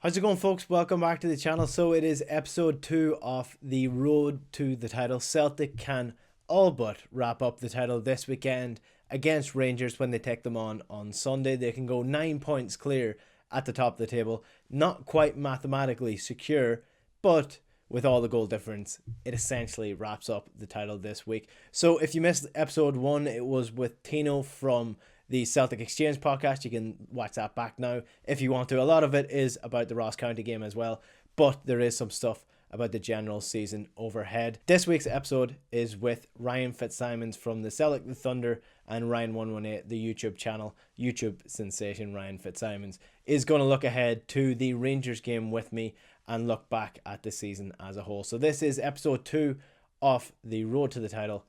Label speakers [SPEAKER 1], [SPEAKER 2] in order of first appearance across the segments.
[SPEAKER 1] How's it going, folks? Welcome back to the channel. So it is episode 2 of the road to the title. Celtic can all but wrap up the title this weekend against Rangers when they take them on Sunday. They can go 9 points clear at the top of the table. Not quite mathematically secure, but with all the goal difference, it essentially wraps up the title this week. So if you missed episode 1, it was with Tino from the Celtic Exchange podcast. You can watch that back now if you want to. A lot of it is about the Ross County game as well, but there is some stuff about the general season overhead. This week's episode is with Ryan Fitzsimons from the Sellik the Thunder and Ryan118, the YouTube channel. YouTube sensation Ryan Fitzsimons is going to look ahead to the Rangers game with me and look back at the season as a whole. So this is episode 2 of the road to the title.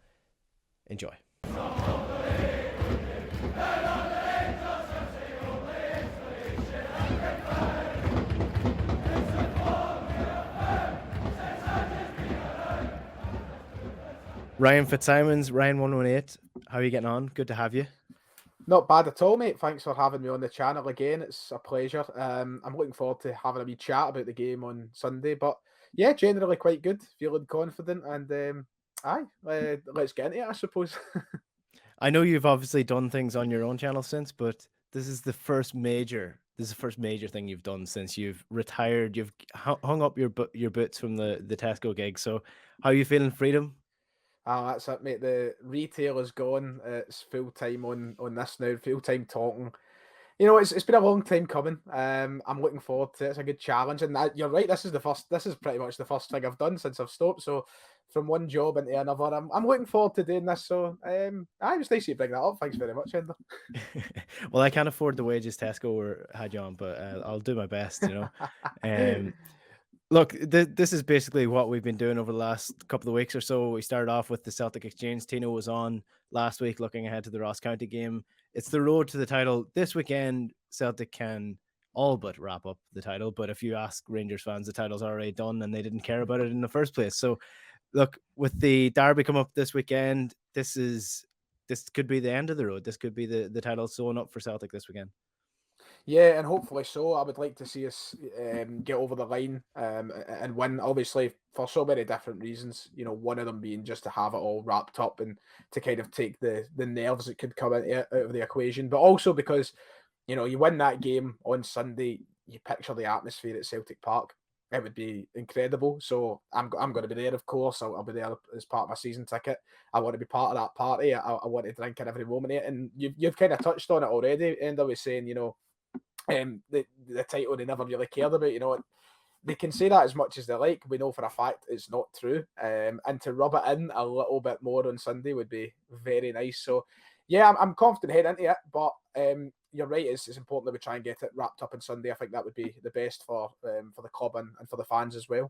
[SPEAKER 1] Enjoy. Ryan Fitzsimons, Ryan118, how are you getting on? Good to have you.
[SPEAKER 2] Not bad at all, mate. Thanks for having me on the channel again. It's a pleasure. I'm looking forward to having a wee chat about the game on Sunday. But yeah, generally quite good, feeling confident, and let's get into it, I suppose.
[SPEAKER 1] I know you've obviously done things on your own channel since, but this is the first major thing you've done since you've retired. You've hung up your boots from the Tesco gig. So how are you feeling? Freedom?
[SPEAKER 2] That's it, mate. The retail is gone. It's full time on this now. Full time talking. You know, it's been a long time coming. I'm looking forward to it. It's a good challenge, and you're right. This is pretty much the first thing I've done since I've stopped. So from one job into another, I'm looking forward to doing this. So it was nice you bring that up. Thanks very much, Enda.
[SPEAKER 1] Well, I can't afford the wages Tesco had you on, but I'll do my best. Look, this is basically what we've been doing over the last couple of weeks or so. We started off with the Celtic Exchange. Tino was on last week looking ahead to the Ross County game. It's the road to the title. This weekend, Celtic can all but wrap up the title. But if you ask Rangers fans, the title's already done and they didn't care about it in the first place. So, look, with the derby come up this weekend, this could be the end of the road. This could be the title sewn up for Celtic this weekend.
[SPEAKER 2] Yeah, and hopefully so. I would like to see us get over the line and win, obviously, for so many different reasons. You know, one of them being just to have it all wrapped up and to kind of take the nerves that could come out of the equation, but also because, you know, you win that game on Sunday, you picture the atmosphere at Celtic Park. It would be incredible. So I'm going to be there, of course. I'll be there as part of my season ticket. I want to be part of that party. I want to drink in every moment of it. And you've kind of touched on it already. And I was saying, you know, the title they never really cared about. You know, they can say that as much as they like. We know for a fact it's not true. And to rub it in a little bit more on Sunday would be very nice. So, yeah, I'm confident heading into it. But you're right. It's important that we try and get it wrapped up on Sunday. I think that would be the best for the club and for the fans as well.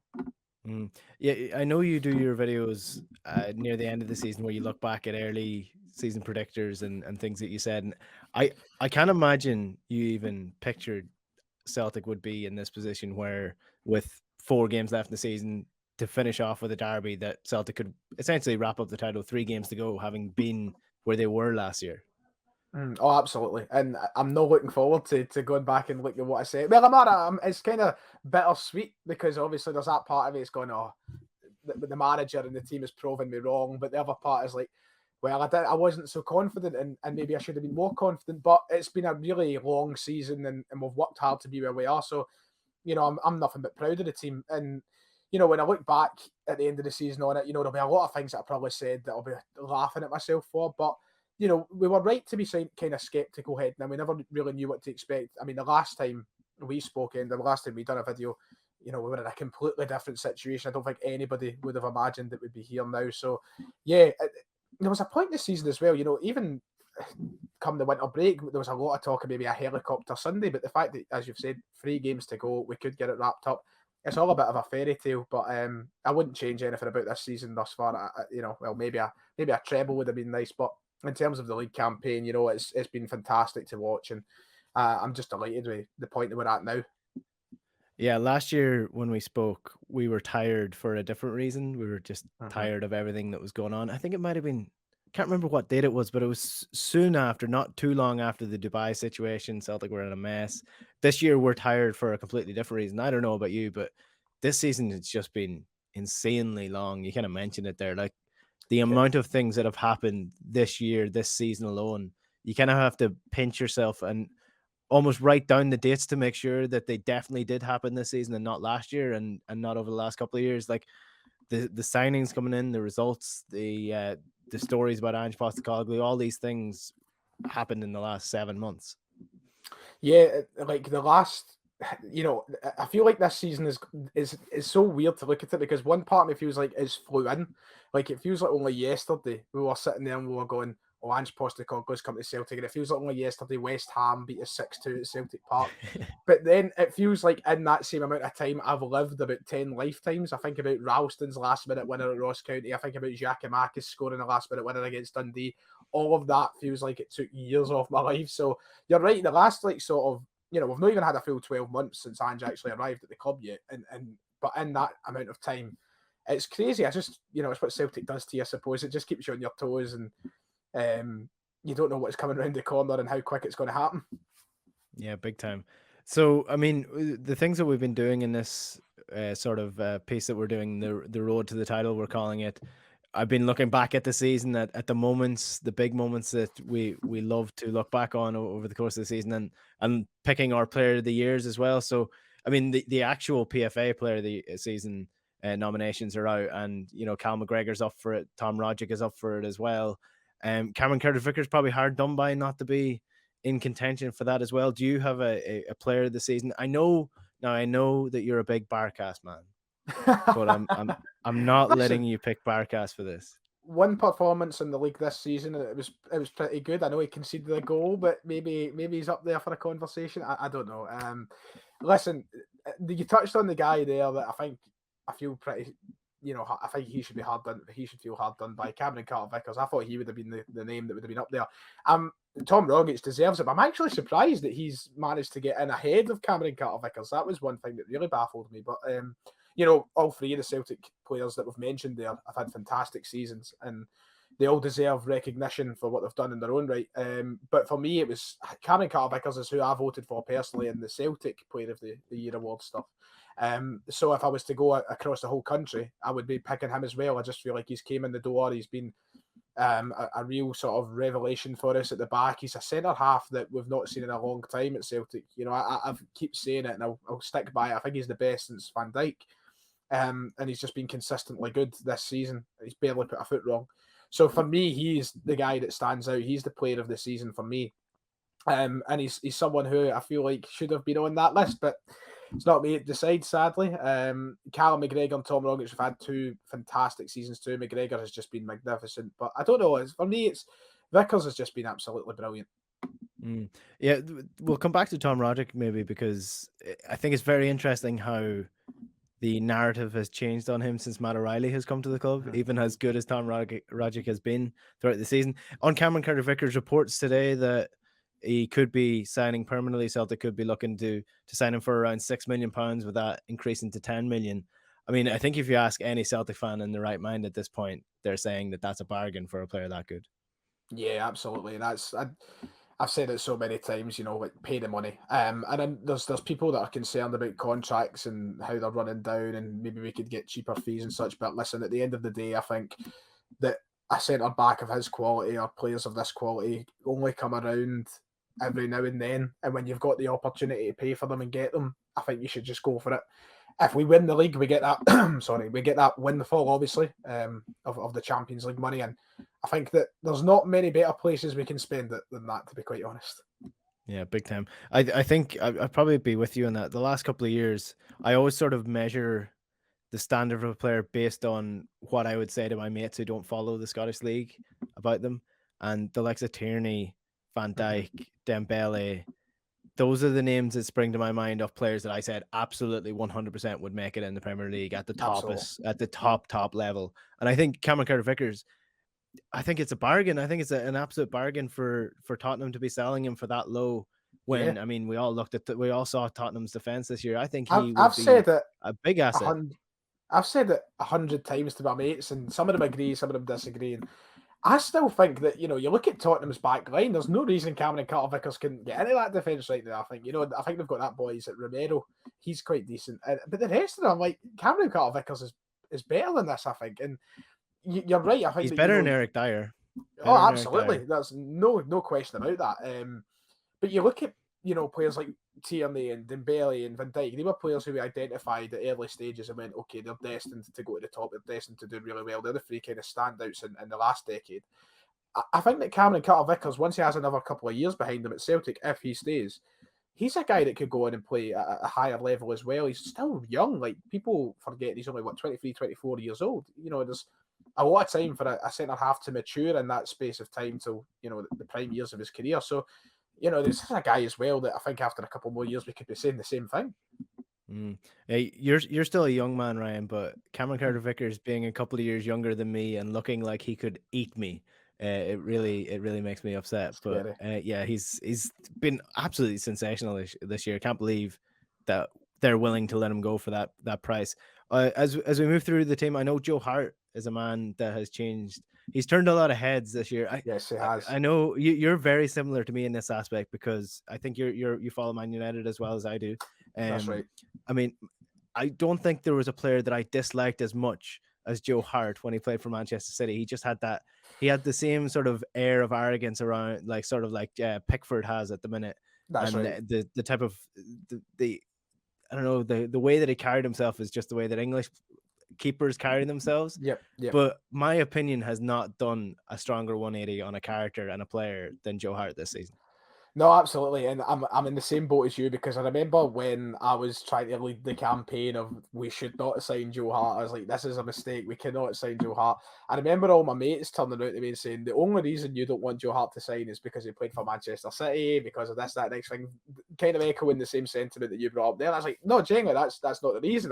[SPEAKER 1] Yeah, I know you do your videos near the end of the season where you look back at early season predictors and things that you said. And I can't imagine you even pictured Celtic would be in this position where with 4 games left in the season to finish off with a derby that Celtic could essentially wrap up the title, 3 games to go, having been where they were last year.
[SPEAKER 2] Oh, absolutely. And I'm not looking forward to going back and looking at what I say. Well, it's kind of bittersweet because obviously there's that part of it. It's going, oh, the manager and the team has proven me wrong. But the other part is like, well, I wasn't so confident and maybe I should have been more confident. But it's been a really long season and we've worked hard to be where we are. So, you know, I'm nothing but proud of the team. And, you know, when I look back at the end of the season on it, you know, there'll be a lot of things that I probably said that I'll be laughing at myself for. But you know, we were right to be kind of skeptical heading in. We never really knew what to expect. I mean, the last time we spoke and the last time we done a video, you know, we were in a completely different situation. I don't think anybody would have imagined it would be here now. So, yeah, there was a point in the season as well, you know, even come the winter break, there was a lot of talk of maybe a helicopter Sunday, but the fact that, as you've said, 3 games to go, we could get it wrapped up. It's all a bit of a fairy tale, but I wouldn't change anything about this season thus far. You know, well, maybe a treble would have been nice, but in terms of the league campaign, you know, it's been fantastic to watch, and I'm just delighted with the point that we're at now.
[SPEAKER 1] Yeah, last year when we spoke, we were tired for a different reason. We were just tired of everything that was going on. I think it might have been can't remember what date it was, but it was soon after, not too long after the Dubai situation. Celtic were in a mess. This year we're tired for a completely different reason. I don't know about you, but this season it's just been insanely long. You kind of mentioned it there, like the amount of things that have happened this year, this season alone. You kind of have to pinch yourself and almost write down the dates to make sure that they definitely did happen this season and not last year and not over the last couple of years. Like the signings coming in, the results, the stories about Ange Postecoglou, all these things happened in the last 7 months.
[SPEAKER 2] Yeah, like the last, I feel like this season is so weird to look at it because one part of me feels like it's flew in. Like it feels like only yesterday we were sitting there and we were going, "Oh, Ange Postecoglou's come to Celtic," and it feels like only yesterday West Ham beat us 6-2 at Celtic Park. But then it feels like in that same amount of time, I've lived about 10 lifetimes. I think about Ralston's last minute winner at Ross County. I think about Giacomakis scoring a last minute winner against Dundee. All of that feels like it took years off my life. So you're right. The last we've not even had a full 12 months since Ange actually arrived at the club yet. But in that amount of time, it's crazy. I just, it's what Celtic does to you, I suppose. It just keeps you on your toes and you don't know what's coming around the corner and how quick it's going to happen.
[SPEAKER 1] Yeah, big time. So, I mean, the things that we've been doing in this sort of piece that we're doing, the road to the title, we're calling it. I've been looking back at the season at the moments, the big moments that we love to look back on over the course of the season, and picking our player of the years as well. So, I mean, the actual PFA player of the season nominations are out, and Cal McGregor's up for it, Tom Rogic is up for it as well. Cameron Carter-Vickers probably hard done by not to be in contention for that as well. Do you have a player of the season? I know that you're a big Barcast man, but I'm not letting you pick Barcast for this.
[SPEAKER 2] One performance in the league this season, it was pretty good. I know he conceded a goal, but maybe he's up there for a conversation. I don't know. Listen, you touched on the guy there that I feel pretty. I think he should be hard done. He should feel hard done by Cameron Carter-Vickers. I thought he would have been the name that would have been up there. Tom Rogic deserves it, but I'm actually surprised that he's managed to get in ahead of Cameron Carter-Vickers. That was one thing that really baffled me. But all three of the Celtic players that we've mentioned there have had fantastic seasons, and they all deserve recognition for what they've done in their own right. But for me, it was Cameron Carter-Vickers is who I voted for personally in the Celtic Player of the Year award stuff. So if I was to go across the whole country, I would be picking him as well. I just feel like he's came in the door. He's been a real sort of revelation for us at the back. He's a centre half that we've not seen in a long time at Celtic. I keep saying it and I'll stick by it. I think he's the best since Van Dijk. And he's just been consistently good this season. He's barely put a foot wrong. So for me, he's the guy that stands out. He's the player of the season for me. And he's someone who I feel like should have been on that list, but it's not me to decide, sadly. Callum McGregor and Tom Rogic have had two fantastic seasons too. McGregor has just been magnificent. But I don't know. For me, Vickers has just been absolutely brilliant.
[SPEAKER 1] Yeah, we'll come back to Tom Rogic maybe because I think it's very interesting how the narrative has changed on him since Matt O'Reilly has come to the club, even as good as Tom Rogic has been throughout the season. On Cameron Carter-Vickers reports today that he could be signing permanently. Celtic could be looking to sign him for around £6 million with that increasing to 10 million. I mean, I think if you ask any Celtic fan in the right mind at this point, they're saying that that's a bargain for a player that good.
[SPEAKER 2] Yeah, absolutely. I've said it so many times, like pay the money. And then there's people that are concerned about contracts and how they're running down, and maybe we could get cheaper fees and such. But listen, at the end of the day, I think that a centre back of his quality or players of this quality only come around every now and then. And when you've got the opportunity to pay for them and get them, I think you should just go for it. If we win the league, we get that. We get that windfall, obviously, of the Champions League money, and I think that there's not many better places we can spend it than that, to be quite honest.
[SPEAKER 1] Yeah, big time. I think I'd probably be with you on that. The last couple of years, I always sort of measure the standard of a player based on what I would say to my mates who don't follow the Scottish League about them, and the likes of Tierney, Van Dijk, Dembele. Those are the names that spring to my mind of players that I said absolutely 100% would make it in the Premier League at the top level. And I think Cameron Carter-Vickers, I think it's a bargain. I think it's an absolute bargain for Tottenham to be selling him for that low. When I mean, we all saw Tottenham's defense this year. I think I've said it a big asset.
[SPEAKER 2] I've said it 100 times to my mates, and some of them agree, some of them disagree. And I still think that, you look at Tottenham's back line, there's no reason Cameron Carter-Vickers couldn't get into that defence right now, I think. I think they've got that boy, is it Romero? He's quite decent. But the rest of them, like, Cameron Carter-Vickers is better than this, I think. And you're right, I think
[SPEAKER 1] he's
[SPEAKER 2] that,
[SPEAKER 1] better than Eric Dyer.
[SPEAKER 2] absolutely. There's no question about that. But you look at, players like Tierney and Dembele and Van Dijk, they were players who we identified at early stages and went, okay, they're destined to go to the top, they're destined to do really well. They're the three kind of standouts in the last decade. I think that Cameron Carter-Vickers, once he has another couple of years behind him at Celtic, if he stays, he's a guy that could go in and play at a higher level as well. He's still young. Like, people forget he's only, 23, 24 years old. There's a lot of time for a centre-half to mature in that space of time till, the prime years of his career. So, this is a guy as well that I think after a couple more years we could be saying the same thing.
[SPEAKER 1] Hey, you're still a young man, Ryan, but Cameron Carter-Vickers being a couple of years younger than me and looking like he could eat me, it really makes me upset. But yeah, he's been absolutely sensational this year. I can't believe that they're willing to let him go for that price. As we move through the team, I know Joe Hart is a man that has changed. He's turned a lot of heads this year.
[SPEAKER 2] Yes, he has.
[SPEAKER 1] I know you're very similar to me in this aspect because I think you follow Man United as well as I do.
[SPEAKER 2] That's right.
[SPEAKER 1] I mean, I don't think there was a player that I disliked as much as Joe Hart when he played for Manchester City. He just had that. He had the same sort of air of arrogance around, like Pickford has at the minute.
[SPEAKER 2] That's
[SPEAKER 1] and
[SPEAKER 2] right.
[SPEAKER 1] The type of the I don't know, the way that he carried himself is just the way that English keepers carry themselves.
[SPEAKER 2] Yep.
[SPEAKER 1] But my opinion has not done a stronger 180 on a character and a player than Joe Hart this season.
[SPEAKER 2] No, absolutely, and I'm in the same boat as you because I remember when I was trying to lead the campaign of we should not sign Joe Hart. I was like, this is a mistake. We cannot sign Joe Hart. I remember all my mates turning out to me and saying the only reason you don't want Joe Hart to sign is because he played for Manchester City, because of this, that, next thing. Kind of echoing the same sentiment that you brought up there. And I was like, no, genuinely, that's not the reason.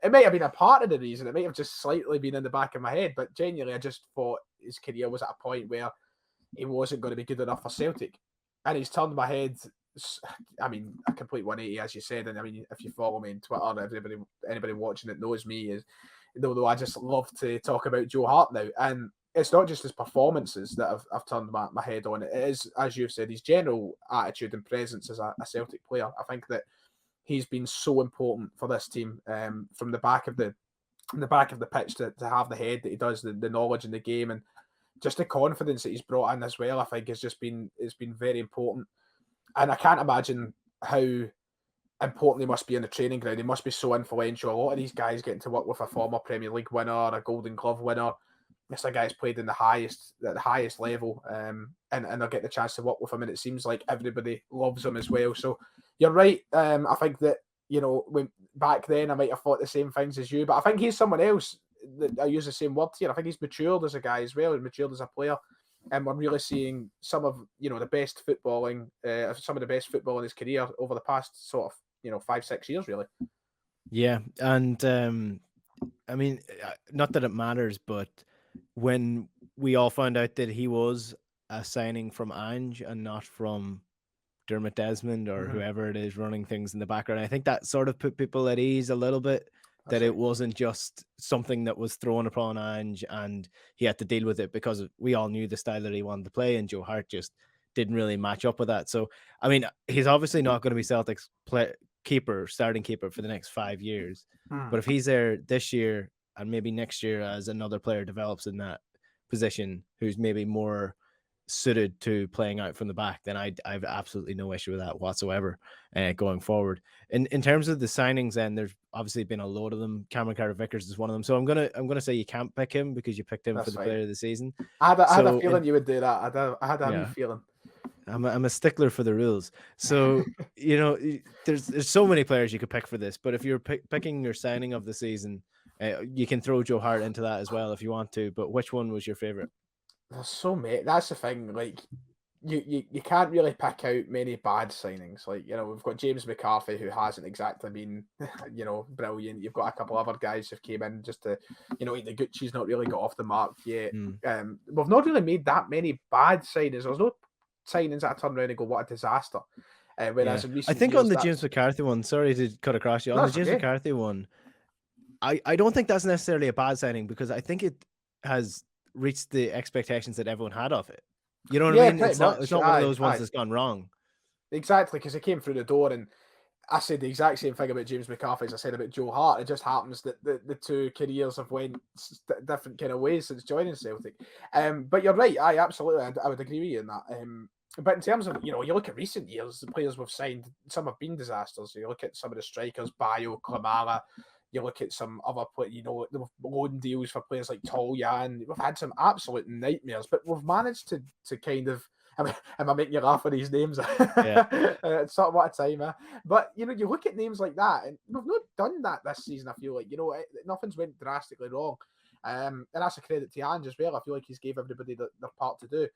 [SPEAKER 2] It might have been a part of the reason. It might have just slightly been in the back of my head, but genuinely, I just thought his career was at a point where he wasn't going to be good enough for Celtic. And he's turned my head, I mean, a complete 180, as you said. And I mean, if you follow me on Twitter, anybody watching it knows me, though I just love to talk about Joe Hart now. And it's not just his performances that I've turned my head on. It is, as you've said, his general attitude and presence as a Celtic player. I think that he's been so important for this team from the back of the pitch to have the head that he does, the knowledge in the game, and just the confidence that he's brought in as well, I think it's been very important. And I can't imagine how important he must be in the training ground. He must be so influential. A lot of these guys getting to work with a former Premier League winner, a Golden Glove winner. It's a guy's played in the highest level, and they'll get the chance to work with him. And it seems like everybody loves him as well. So you're right. I think that, when back then I might have thought the same things as you, but I think he's someone else. I use the same word here. I think he's matured as a guy as well, and matured as a player, and we're really seeing some of the best footballing, some of the best football in his career over the past sort of 5-6 years, really.
[SPEAKER 1] Yeah, and I mean, not that it matters, but when we all found out that he was a signing from Ange and not from Dermot Desmond or whoever it is running things in the background, I think that sort of put people at ease a little bit. That it wasn't just something that was thrown upon Ange and he had to deal with it, because we all knew the style that he wanted to play, and Joe Hart just didn't really match up with that. So, I mean, he's obviously not going to be Celtic's starting keeper for the next 5 years. But if he's there this year and maybe next year as another player develops in that position who's maybe more suited to playing out from the back, then I've absolutely no issue with that whatsoever going forward. In terms of the signings, then there's obviously been a load of them. Cameron Carter-Vickers is one of them. So I'm gonna say you can't pick him because you picked him for the player of the season.
[SPEAKER 2] I had a feeling you would do that. I had a feeling.
[SPEAKER 1] I'm a stickler for the rules. So there's so many players you could pick for this, but if you're picking your signing of the season, you can throw Joe Hart into that as well if you want to. But which one was your favorite?
[SPEAKER 2] There's so many. That's the thing. Like, you can't really pick out many bad signings. Like, we've got James McCarthy, who hasn't exactly been, brilliant. You've got a couple other guys who came in just to, the Gucci's not really got off the mark yet. We've not really made that many bad signings. There's no signings that I turn around and go, what a disaster. Whereas in recent
[SPEAKER 1] I think
[SPEAKER 2] years,
[SPEAKER 1] on the James McCarthy one, sorry to cut across you, on the James McCarthy one, I don't think that's necessarily a bad signing, because I think it has reached the expectations that everyone had of it. You know what I
[SPEAKER 2] Yeah,
[SPEAKER 1] mean?
[SPEAKER 2] pretty
[SPEAKER 1] It's not
[SPEAKER 2] much.
[SPEAKER 1] one of
[SPEAKER 2] Aye,
[SPEAKER 1] those ones
[SPEAKER 2] aye.
[SPEAKER 1] that's gone wrong.
[SPEAKER 2] Exactly, because he came through the door, and I said the exact same thing about James McCarthy as I said about Joe Hart. It just happens that the two careers have went different kind of ways since joining Celtic. But you're right. Absolutely, I would agree with you in that. But in terms of, you look at recent years, the players we've signed, some have been disasters. You look at some of the strikers, Bayo, Klamara. You look at some other players, the loan deals for players like Tolyan. We've had some absolute nightmares, but we've managed to kind of. I mean, am I making you laugh with these names?
[SPEAKER 1] Yeah.
[SPEAKER 2] It's sort of what a time, But you look at names like that, and we've not done that this season. I feel like nothing's went drastically wrong, and that's a credit to Ange as well. I feel like he's gave everybody their part to do.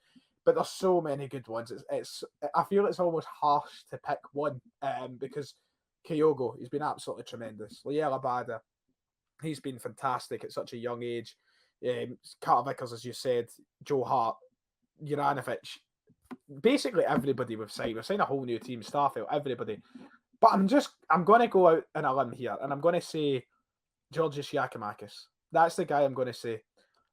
[SPEAKER 2] But there's so many good ones. I feel it's almost harsh to pick one, because Kyogo, he's been absolutely tremendous. Liela Bada, he's been fantastic at such a young age. Carter Vickers, as you said, Joe Hart, Juranovic, basically everybody we've signed. We've signed a whole new team, Starfield, everybody. But I'm going to go out on a limb here, and I'm going to say Georgios Giacomakis. That's the guy I'm going to say,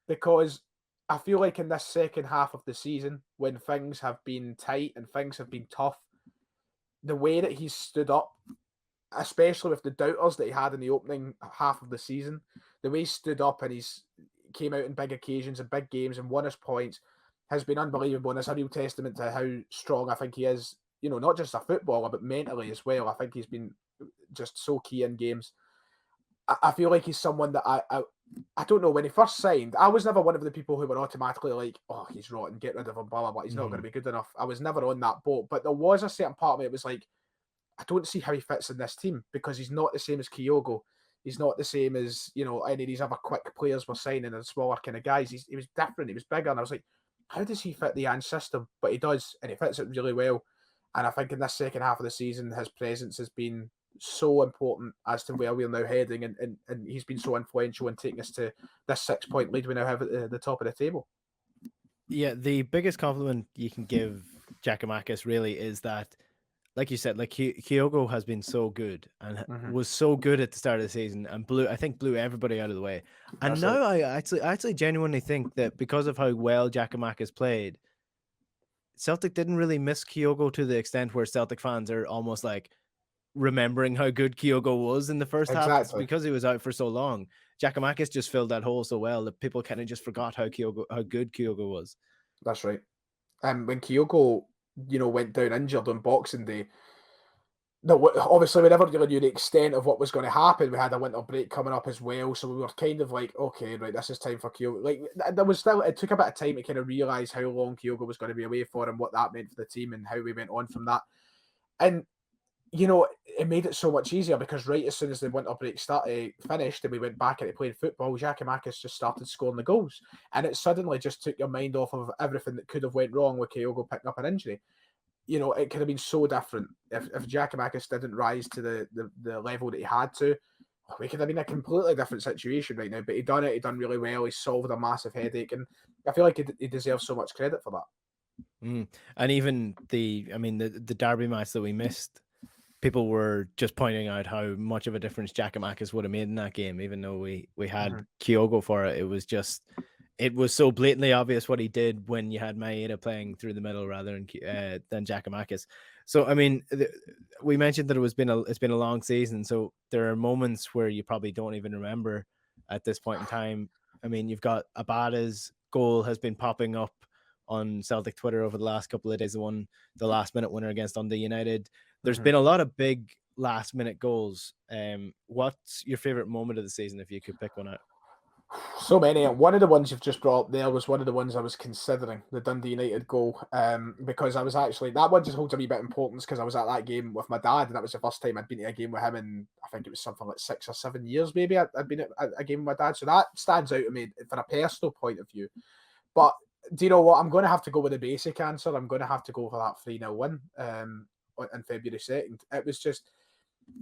[SPEAKER 2] because I feel like in this second half of the season, when things have been tight and things have been tough, the way that he's stood up, especially with the doubters that he had in the opening half of the season, the way he stood up and he's came out in big occasions and big games and won his points has been unbelievable. And it's a real testament to how strong I think he is, not just a footballer, but mentally as well. I think he's been just so key in games. I feel like he's someone that I don't know, when he first signed, I was never one of the people who were automatically like, oh, he's rotten, get rid of him, blah, blah, blah. He's not going to be good enough. I was never on that boat. But there was a certain part of me that was like, I don't see how he fits in this team, because he's not the same as Kyogo. He's not the same as, any of these other quick players we're signing and smaller kind of guys. He was different. He was bigger. And I was like, how does he fit the Ange system? But he does, and he fits it really well. And I think in this second half of the season, his presence has been so important as to where we're now heading. And he's been so influential in taking us to this 6-point lead we now have at the top of the table.
[SPEAKER 1] Yeah, the biggest compliment you can give Giacomakis really is that, like you said, like Kyogo has been so good and was so good at the start of the season and blew everybody out of the way. And
[SPEAKER 2] That's
[SPEAKER 1] now
[SPEAKER 2] right.
[SPEAKER 1] I actually genuinely think that because of how well Giacomakis played, Celtic didn't really miss Kyogo to the extent where Celtic fans are almost like remembering how good Kyogo was in the first half. It's
[SPEAKER 2] Exactly.
[SPEAKER 1] because he was out for so long. Giacomakis just filled that hole so well that people kind of just forgot how good Kyogo was.
[SPEAKER 2] That's right. And when Kyogo, went down injured on Boxing Day, no, obviously we never really knew the extent of what was going to happen. We had a winter break coming up as well, so we were kind of like, okay, right, this is time for Kyogo. Like, there was still, it took a bit of time to kind of realise how long Kyogo was going to be away for and what that meant for the team and how we went on from that. And it made it so much easier, because right as soon as the winter break finished and we went back into playing football, Giacomakis just started scoring the goals, and it suddenly just took your mind off of everything that could have went wrong with Kyogo picking up an injury. It could have been so different if Giacomakis didn't rise to the level that he had to. We could have been in a completely different situation right now, but he done it. He done really well. He solved a massive headache, and I feel like he deserves so much credit for that.
[SPEAKER 1] And even the derby match that we missed, people were just pointing out how much of a difference Giacomakis would have made in that game, even though we had Kyogo for it. It was so blatantly obvious what he did when you had Maeda playing through the middle rather than Giacomakis. So I mean, we mentioned that it's been a long season, so there are moments where you probably don't even remember at this point in time. I mean, you've got Abada's goal has been popping up on Celtic Twitter over the last couple of days. The last minute winner against Enda United. There's been a lot of big last minute goals. What's your favorite moment of the season if you could pick one out?
[SPEAKER 2] So many. One of the ones you've just brought up there was one of the ones I was considering, the Dundee United goal, because I was actually, that one just holds a wee bit of importance because I was at that game with my dad, and that was the first time I'd been to a game with him in, I think it was something like 6 or 7 years maybe. I'd been at a game with my dad, so that stands out to me from a personal point of view. But do you know what? I'm going to have to go with the basic answer. I'm going to have to go for that 3-0 win on February 2nd. It was just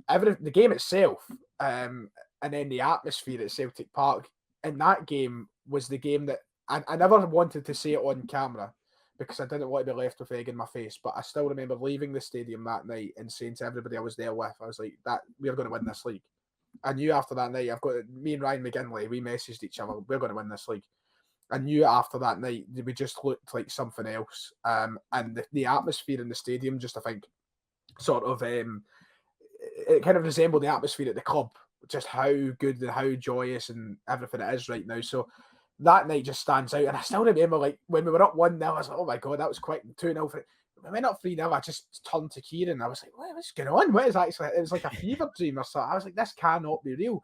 [SPEAKER 2] the game itself, and then the atmosphere at Celtic Park in that game was the game that I never wanted to say it on camera because I didn't want to be left with egg in my face. But I still remember leaving the stadium that night and saying to everybody I was there with, I was like, "That we're going to win this league." I knew after that night, me and Ryan McGinley, we messaged each other, we're going to win this league. I knew after that night we just looked like something else. And the atmosphere in the stadium, just I think, sort of it kind of resembled the atmosphere at the club, just how good and how joyous and everything it is right now. So that night just stands out. And I still remember, like, when we were up 1-0, I was like, oh my God, that was quick. 2-0 for we went up 3-0. I just turned to Kieran. I was like, what's going on? What is actually, it was like a fever dream or something. I was like, this cannot be real.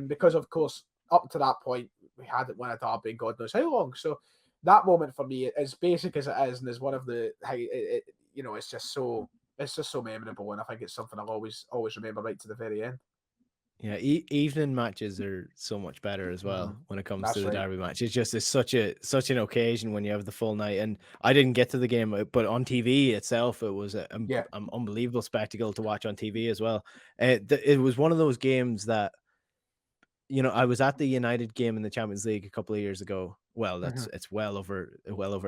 [SPEAKER 2] Because, of course, up to that point, we hadn't won a derby in God knows how long. So that moment for me, as basic as it is, and is one of the, it's just so memorable, and I think it's something I'll always remember right to the very end.
[SPEAKER 1] Yeah, evening matches are so much better as well when it comes
[SPEAKER 2] That's
[SPEAKER 1] to the
[SPEAKER 2] right.
[SPEAKER 1] derby match. It's such an occasion when you have the full night. And I didn't get to the game, but on TV itself, it was an unbelievable spectacle to watch on TV as well. It was one of those games that, I was at the United game in the Champions League a couple of years ago. Well, it's well over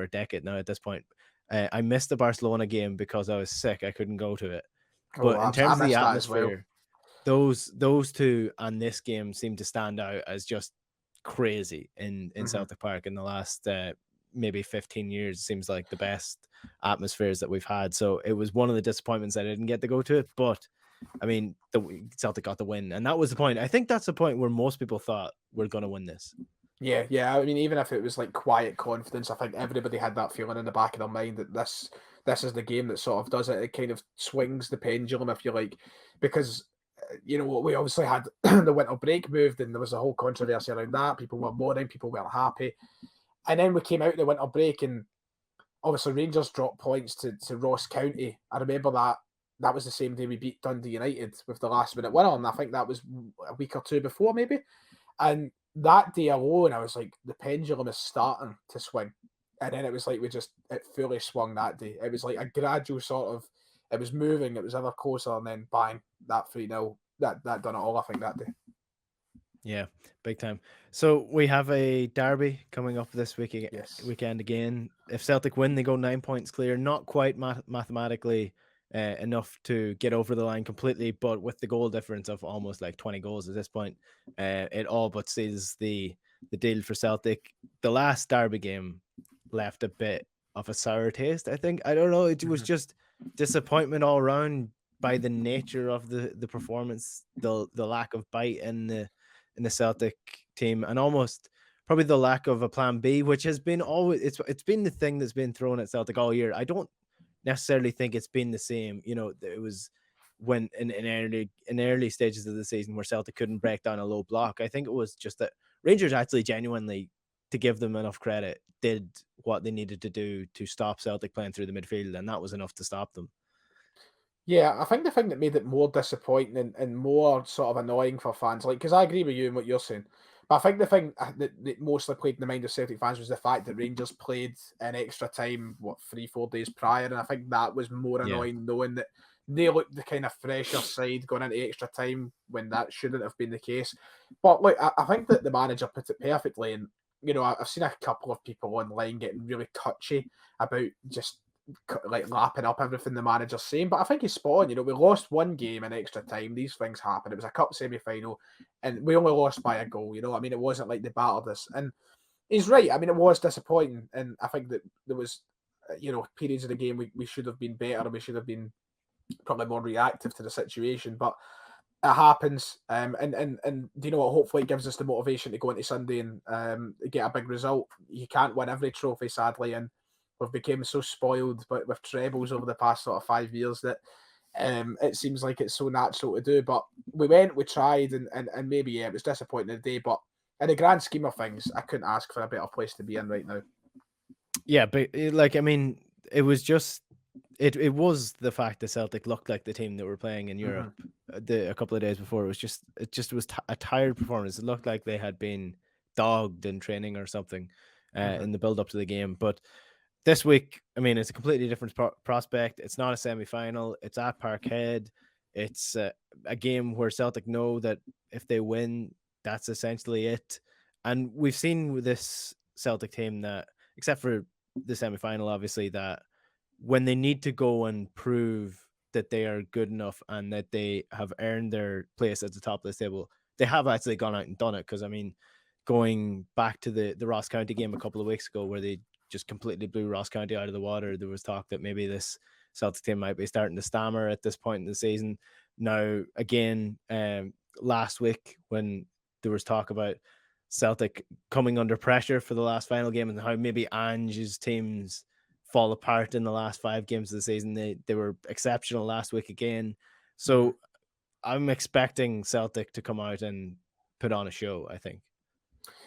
[SPEAKER 1] a decade now at this point. I missed the Barcelona game because I was sick. I couldn't go to it. But in terms of the atmosphere, those two and this game seem to stand out as just crazy in Celtic Park in the last maybe 15 years. It seems like the best atmospheres that we've had. So it was one of the disappointments I didn't get to go to it, but I mean, the Celtic got the win, and that was the point. I think that's the point where most people thought we're going to win this.
[SPEAKER 2] Yeah. I mean, even if it was like quiet confidence, I think everybody had that feeling in the back of their mind that this is the game that sort of does it. It kind of swings the pendulum, if you like, because we obviously had the winter break moved, and there was a whole controversy around that. People were mourning, people weren't happy, and then we came out the winter break, and obviously Rangers dropped points to Ross County. I remember that was the same day we beat Dundee United with the last minute winner, and I think that was a week or two before maybe. And that day alone, I was like, the pendulum is starting to swing. And then it was like it fully swung that day. It was like a gradual sort of, it was moving, it was ever closer, and then bang, that 3-0, that done it all, I think, that day.
[SPEAKER 1] Yeah, big time. So we have a derby coming up this weekend again. If Celtic win, they go 9 points clear. Not quite mathematically enough to get over the line completely, but with the goal difference of almost like 20 goals at this point, it all but seals the deal for Celtic. The last derby game left a bit of a sour taste, I think. I don't know. It was just disappointment all around by the nature of the performance, the lack of bite in the Celtic team, and almost probably the lack of a plan B, which has been always it's been the thing that's been thrown at Celtic all year. I don't necessarily think it's been the same. It was when in early stages of the season where Celtic couldn't break down a low block. I think it was just that Rangers actually genuinely, to give them enough credit, did what they needed to do to stop Celtic playing through the midfield, and that was enough to stop them.
[SPEAKER 2] Yeah, I think the thing that made it more disappointing and more sort of annoying for fans, like, because I agree with you and what you're saying, but I think the thing that mostly played in the mind of Celtic fans was the fact that Rangers played in extra time, 3-4 days prior, and I think that was more annoying, knowing that they looked the kind of fresher side going into extra time when that shouldn't have been the case. But look, I think that the manager put it perfectly, and I've seen a couple of people online getting really touchy about just like lapping up everything the manager's saying, but I think he's spot on. We lost one game in extra time. These things happen. It was a cup semi-final, and we only lost by a goal. I mean, it wasn't like they battered us. And he's right. I mean, it was disappointing, and I think that there was, periods of the game we should have been better, and we should have been probably more reactive to the situation. But it happens, and do you know what? Hopefully, it gives us the motivation to go into Sunday and get a big result. You can't win every trophy, sadly, and we've become so spoiled with trebles over the past sort of 5 years that it seems like it's so natural to do. But we tried, and maybe, it was disappointing today, but in the grand scheme of things, I couldn't ask for a better place to be in right now.
[SPEAKER 1] Yeah, but I mean, it was just it was the fact that Celtic looked like the team that were playing in Europe a couple of days before. It just was a tired performance. It looked like they had been dogged in training or something in the build up to the game. But this week, I mean, it's a completely different prospect. It's not a semi-final. It's at Parkhead. It's a game where Celtic know that if they win, that's essentially it. And we've seen with this Celtic team that, except for the semi-final, obviously, that when they need to go and prove that they are good enough and that they have earned their place at the top of the table, they have actually gone out and done it. Because, I mean, going back to the Ross County game a couple of weeks ago where they just completely blew Ross County out of the water. There was talk that maybe this Celtic team might be starting to stammer at this point in the season. Now, again, last week when there was talk about Celtic coming under pressure for the last final game and how maybe Ange's teams fall apart in the last 5 games of the season, they were exceptional last week again. So I'm expecting Celtic to come out and put on a show, I think.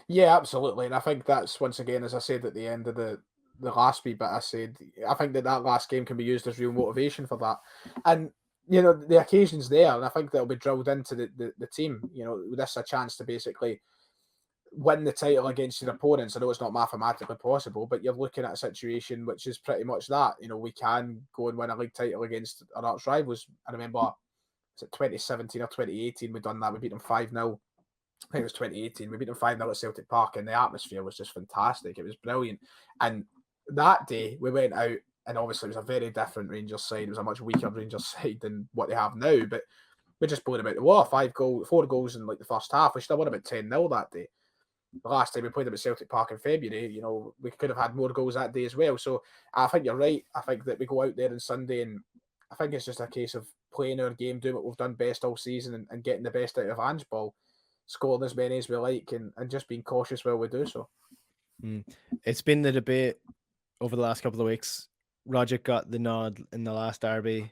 [SPEAKER 2] Yeah, absolutely. And I think that's, once again, as I said at the end of the last wee bit, I said, I think that last game can be used as real motivation for that. And, the occasion's there, and I think that'll be drilled into the team. This is a chance to basically win the title against your opponents. I know it's not mathematically possible, but you're looking at a situation which is pretty much that. We can go and win a league title against our arch rivals. I remember, was it 2017 or 2018? We done that. We beat them 5-0. I think it was 2018. We beat them 5-0 at Celtic Park, and the atmosphere was just fantastic. It was brilliant. And that day, we went out, and obviously it was a very different Rangers side. It was a much weaker Rangers side than what they have now, but we just blew them out the water. 4 goals in like the first half. We still won about 10-0 that day. The last time we played them at Celtic Park in February, we could have had more goals that day as well. So I think you're right. I think that we go out there on Sunday, and I think it's just a case of playing our game, doing what we've done best all season, and getting the best out of Ange ball, scoring as many as we like, and just being cautious while we do so.
[SPEAKER 1] It's been the debate over the last couple of weeks. Rogic got the nod in the last derby.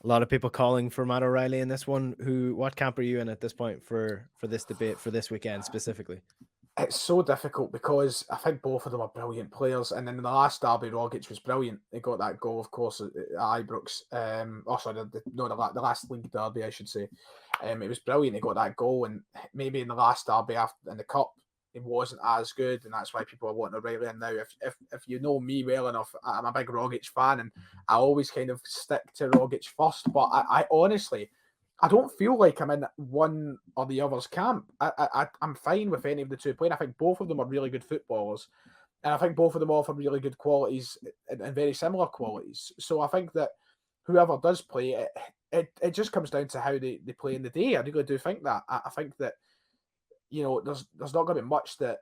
[SPEAKER 1] A lot of people calling for Matt O'Reilly in this one. What camp are you in at this point for this debate for this weekend specifically?
[SPEAKER 2] It's so difficult because I think both of them are brilliant players. And then in the last derby, Rogic was brilliant. He got that goal, of course, at Ibrox. The last league derby, I should say. It was brilliant. He got that goal, and maybe in the last derby in the cup, it wasn't as good, and that's why people are wanting O'Reilly in now. If you know me well enough, I'm a big Rogic fan, and I always kind of stick to Rogic first. But I honestly, I don't feel like I'm in one or the other's camp. I'm fine with any of the two playing. I think both of them are really good footballers, and I think both of them offer really good qualities and very similar qualities. So I think that whoever does play, it just comes down to how they play in the day. I really do think that. I think that there's not going to be much that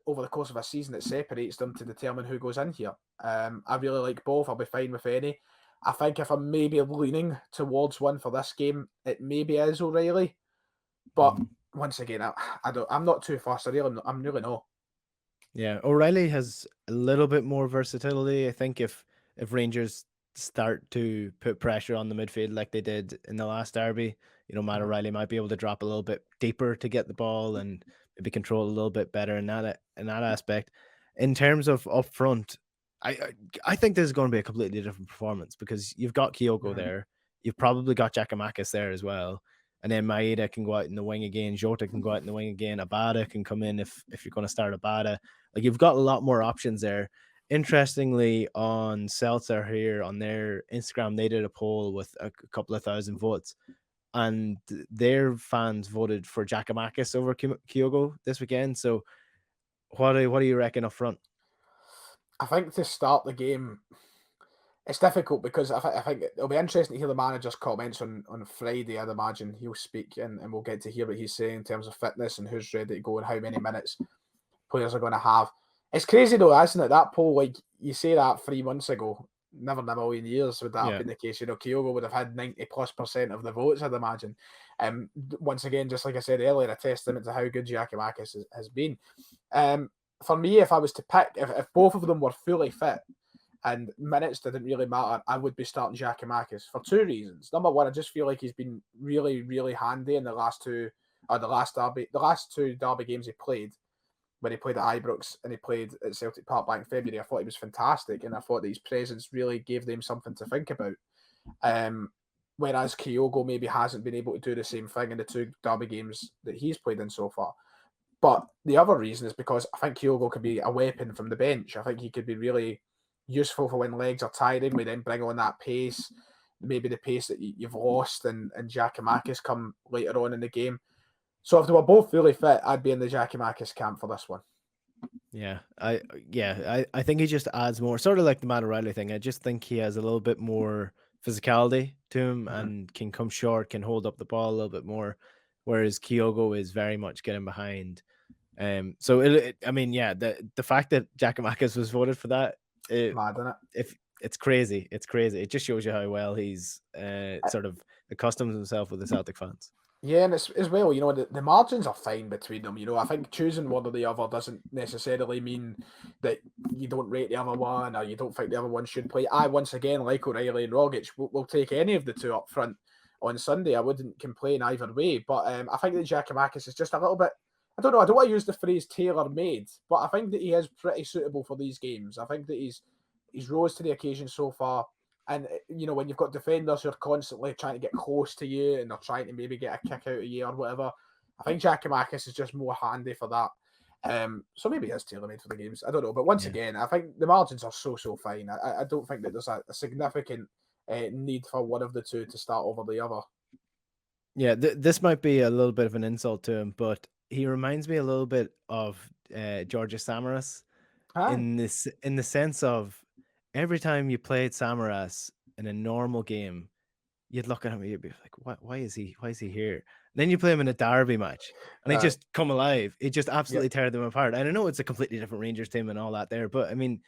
[SPEAKER 2] over the course of a season that separates them to determine who goes in here. I really like both. I'll be fine with any. I think if I'm maybe leaning towards one for this game, it maybe is O'Reilly. But once again, I'm not too fussed. I'm really not.
[SPEAKER 1] Yeah, O'Reilly has a little bit more versatility. I think if Rangers start to put pressure on the midfield like they did in the last derby, Matt O'Reilly might be able to drop a little bit deeper to get the ball and maybe control a little bit better in that aspect. In terms of up front, I think this is going to be a completely different performance because you've got Kyogo there, you've probably got Giakoumakis there as well, and then Maeda can go out in the wing again, Jota can go out in the wing again, Abada can come in if you're going to start Abada. Like, you've got a lot more options there. Interestingly, on Seltzer here on their Instagram, they did a poll with a couple of thousand votes, and their fans voted for Giakoumakis over Kyogo this weekend. So what do you reckon up front?
[SPEAKER 2] I think to start the game, it's difficult because I think it'll be interesting to hear the manager's comments on Friday. I'd imagine he'll speak and we'll get to hear what he's saying in terms of fitness and who's ready to go and how many minutes players are going to have. It's crazy though, isn't it? That poll, like you say that 3 months ago, never in a million years would that have been the case. Kyogo would have had 90+% of the votes, I'd imagine. Once again, just like I said earlier, a testament to how good Giakoumakis has been. For me, if I was to pick, if both of them were fully fit and minutes didn't really matter, I would be starting Giakoumakis for 2 reasons. Number one, I just feel like he's been really, really handy in the last 2 derby games he played. When he played at Ibrox and he played at Celtic Park back in February, I thought he was fantastic, and I thought that his presence really gave them something to think about. Whereas Kyogo maybe hasn't been able to do the same thing in the 2 derby games that he's played in so far. But the other reason is because I think Kyogo could be a weapon from the bench. I think he could be really useful for when legs are tiring. We then bring on that pace, maybe the pace that you've lost, and Giakoumakis come later on in the game. So if they were both fully fit, I'd be in the Giakoumakis camp for this one.
[SPEAKER 1] Yeah, I think he just adds more, sort of like the Matt O'Reilly thing. I just think he has a little bit more physicality to him and can come short, can hold up the ball a little bit more, whereas Kyogo is very much getting behind. So I mean, yeah, the fact that Giakoumakis was voted for that,
[SPEAKER 2] Mad, isn't it?
[SPEAKER 1] if it's crazy, it's crazy. It just shows you how well he's
[SPEAKER 2] Uh,
[SPEAKER 1] sort of accustomed himself with the Celtic fans.
[SPEAKER 2] Yeah, and it's as well, the margins are fine between them. I think choosing one or the other doesn't necessarily mean that you don't rate the other one or you don't think the other one should play. Once again, like O'Reilly and Rogic, will take any of the two up front on Sunday. I wouldn't complain either way. But I think that Giakoumakis is just a little bit, I don't know, I don't want to use the phrase tailor-made, but I think that he is pretty suitable for these games. I think that he's rose to the occasion so far. And, when you've got defenders who are constantly trying to get close to you and they're trying to maybe get a kick out of you or whatever, I think Giakoumakis is just more handy for that. So maybe it is tailor-made for the games. I don't know. But once again, I think the margins are so fine. I don't think that there's a significant need for one of the two to start over the other.
[SPEAKER 1] Yeah, this might be a little bit of an insult to him, but he reminds me a little bit of Georgios Samaras in the sense of every time you played Samaras in a normal game, you'd look at him and you'd be like, why is he here? And then you play him in a derby match and he just come alive. He just absolutely tear them apart. And I know it's a completely different Rangers team and all that there, but I mean,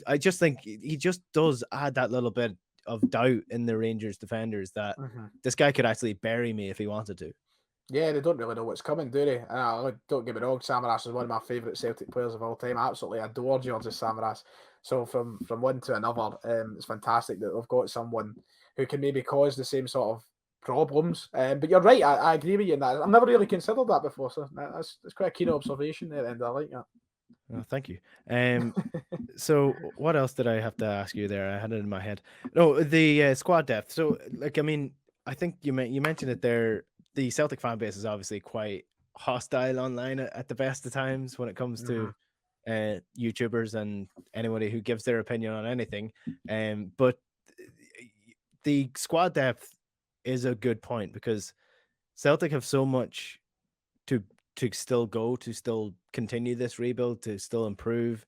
[SPEAKER 1] I just think he just does add that little bit of doubt in the Rangers defenders that this guy could actually bury me if he wanted to.
[SPEAKER 2] Yeah, they don't really know what's coming, do they? Don't get me wrong, Samaras is one of my favourite Celtic players of all time. I absolutely adore Georgios Samaras. So from one to another, it's fantastic that we've got someone who can maybe cause the same sort of problems. But you're right, I agree with you in that. I've never really considered that before, so that's quite a keen observation there, and I like that.
[SPEAKER 1] Oh, thank you. So what else did I have to ask you there? I had it in my head. No, the squad depth. So, like, I mean, I think you mentioned it there. The Celtic fan base is obviously quite hostile online at the best of times when it comes to YouTubers and anybody who gives their opinion on anything. But the squad depth is a good point because Celtic have so much to still continue this rebuild, to still improve,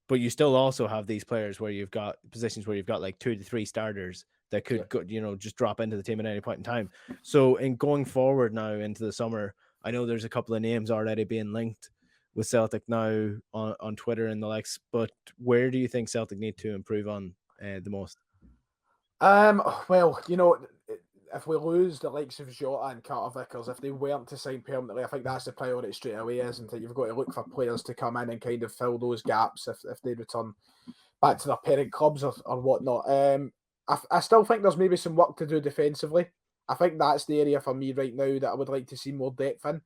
[SPEAKER 1] but you still also have these players where you've got positions where you've got like 2 to 3 starters that could go, just drop into the team at any point in time. So in going forward now into the summer, I know there's a couple of names already being linked with Celtic now on Twitter and the likes, but where do you think Celtic need to improve on the most?
[SPEAKER 2] Well, if we lose the likes of Jota and Carter Vickers, if they weren't to sign permanently, I think that's the priority straight away, isn't it? You've got to look for players to come in and kind of fill those gaps if they return back to their parent clubs or whatnot. I still think there's maybe some work to do defensively. I think that's the area for me right now that I would like to see more depth in.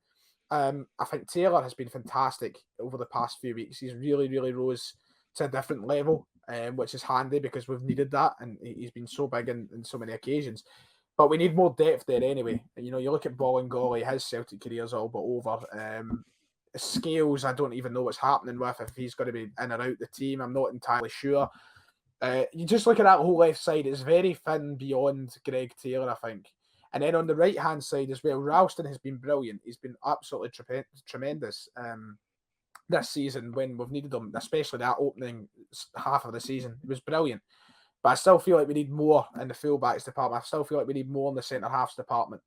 [SPEAKER 2] I think Taylor has been fantastic over the past few weeks. He's really, really rose to a different level, which is handy because we've needed that, and he's been so big in so many occasions. But we need more depth there anyway. You look at Bolingoli, his Celtic career's all but over. Scales, I don't even know what's happening with, if he's going to be in or out the team. I'm not entirely sure. You just look at that whole left side, it's very thin beyond Greg Taylor, I think. And then on the right-hand side as well, Ralston has been brilliant. He's been absolutely tremendous this season when we've needed him, especially that opening half of the season. It was brilliant. But I still feel like we need more in the fullbacks department. I still feel like we need more in the centre-halves department.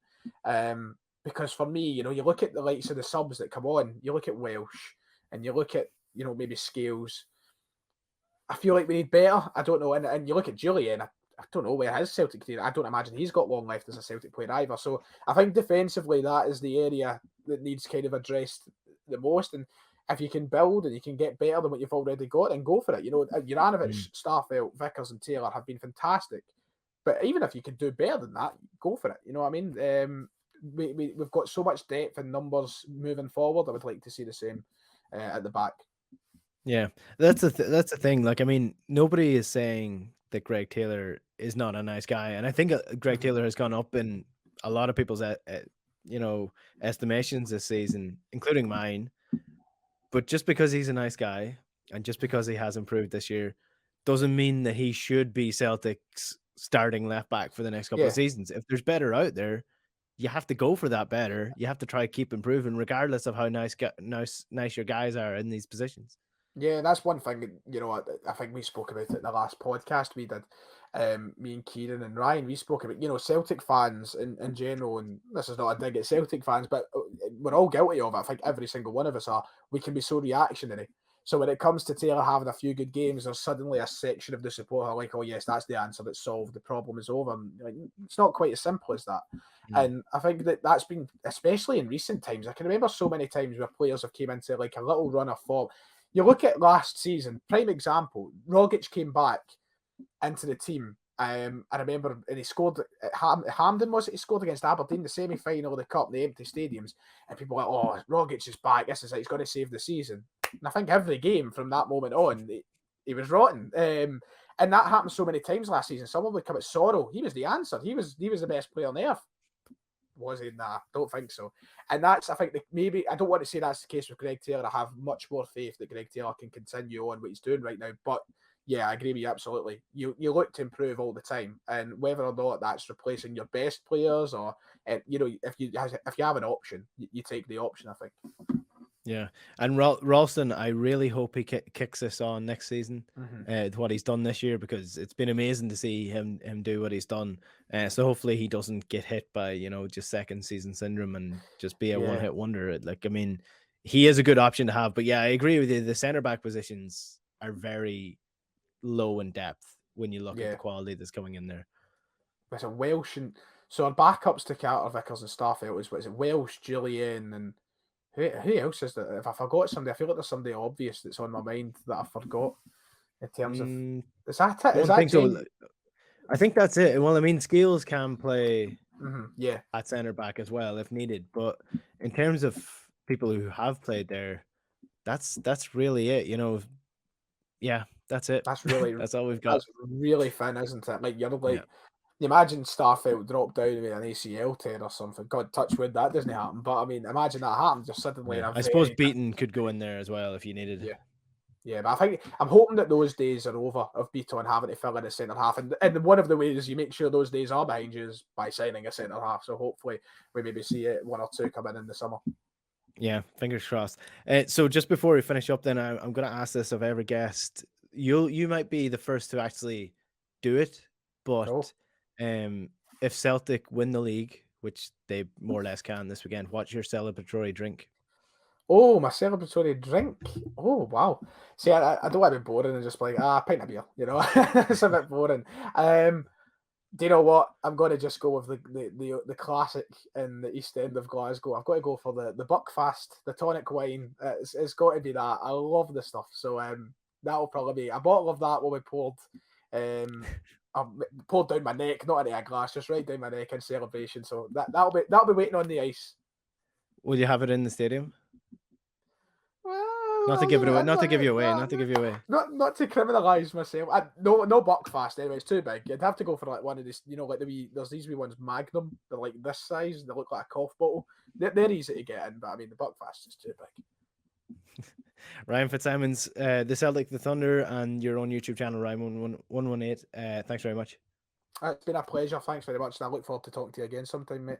[SPEAKER 2] Because for me, you look at the likes of the subs that come on, you look at Welsh, and you look at, maybe Scales. I feel like we need better. I don't know. And you look at Julian, I don't know where his Celtic career, I don't imagine he's got long left as a Celtic player either. So I think defensively, that is the area that needs kind of addressed the most. And if you can build and you can get better than what you've already got, then go for it. Juranovic, Starfelt, Vickers and Taylor have been fantastic. But even if you could do better than that, go for it. You know what I mean? We've got so much depth and numbers moving forward. I would like to see the same at the back.
[SPEAKER 1] Yeah, that's the thing. Like, I mean, nobody is saying that Greg Taylor is not a nice guy, and I think Greg Taylor has gone up in a lot of people's estimations this season, including mine. But just because he's a nice guy and just because he has improved this year, doesn't mean that he should be Celtic's starting left back for the next couple of seasons. If there's better out there, you have to go for that better. You have to try to keep improving, regardless of how nice your guys are in these positions.
[SPEAKER 2] Yeah, that's one thing, I think we spoke about it in the last podcast we did. Me and Kieran and Ryan, we spoke about, Celtic fans in general, and this is not a dig at Celtic fans, but we're all guilty of it. I think every single one of us are. We can be so reactionary. So when it comes to Taylor having a few good games, there's suddenly a section of the support who are like, oh yes, that's the answer, that's solved, the problem is over. And, like, it's not quite as simple as that. And I think that's been, especially in recent times, I can remember so many times where players have came into like a little run of form. You look at last season, prime example, Rogic came back into the team. I remember, and he scored at Hampden, was it? He scored against Aberdeen, the semi-final of the Cup, the empty stadiums, and people were like, oh, Rogic is back, this is it, he's going to save the season. And I think every game from that moment on, he was rotten. And that happened so many times last season. Someone would come at Sorrow, he was the answer. He was the best player on earth. Was he? Nah, don't think so. And that's, I think, maybe, I don't want to say that's the case with Greg Taylor. I have much more faith that Greg Taylor can continue on what he's doing right now. But yeah, I agree with you absolutely. You look to improve all the time, and whether or not that's replacing your best players or, if you have an option, you take the option, I think.
[SPEAKER 1] Yeah, and Ralston, I really hope he kicks us on next season. What he's done this year, because it's been amazing to see him do what he's done. So hopefully he doesn't get hit by just second season syndrome and just be a one-hit wonder. Like, I mean, he is a good option to have, but yeah, I agree with you. The center back positions are very low in depth when you look at the quality that's coming in there.
[SPEAKER 2] There's a Welsh, and so our backups to Carter, Vickers, and Starfelt was Welsh, Julian, and who else is that? If I forgot somebody, I feel like there's somebody obvious that's on my mind that I forgot. In terms of, is that it? Is that
[SPEAKER 1] so. I think that's it. Well, I mean, Skills can play at center back as well if needed, but in terms of people who have played there, that's really it. Yeah, that's it.
[SPEAKER 2] That's really
[SPEAKER 1] that's all we've got.
[SPEAKER 2] That's really thin, isn't it? Like, you're like, you imagine Starfelt drop down with an ACL tear or something. God, touch wood, that doesn't happen. But I mean, imagine that happens. You're suddenly in a
[SPEAKER 1] I suppose Beaton could go in there as well if you needed.
[SPEAKER 2] Yeah, but I'm hoping that those days are over of Beaton having to fill in a centre half. And one of the ways you make sure those days are behind you is by signing a centre half. So hopefully we maybe see one or two come in the summer.
[SPEAKER 1] Yeah, fingers crossed. So just before we finish up, then I'm going to ask this of every guest. You might be the first to actually do it, but if Celtic win the league, which they more or less can this weekend, what's your celebratory drink?
[SPEAKER 2] Oh, my celebratory drink. Oh, wow. See, I don't want to be boring and just like, a pint of beer, it's a bit boring. Do you know what? I'm going to just go with the classic in the East End of Glasgow. I've got to go for the Buckfast, the tonic wine. It's got to be that. I love the stuff. So that'll probably be a bottle of that will be poured. I poured down my neck, not into a glass, just right down my neck in celebration. So that'll be waiting on the ice.
[SPEAKER 1] Will you have it in the stadium?
[SPEAKER 2] Well,
[SPEAKER 1] not to give it away, not to give you away.
[SPEAKER 2] Not to criminalise myself. No Buckfast anyway. It's too big. I'd have to go for like one of these. Like there's these wee ones, Magnum. They're like this size. They look like a cough bottle. They're easy to get in, but I mean the Buckfast is too big.
[SPEAKER 1] Ryan Fitzsimons, the Sellik the Thunder, and your own YouTube channel, Ryan 118. Thanks very much.
[SPEAKER 2] It's been a pleasure. Thanks very much, and I look forward to talking to you again sometime, mate.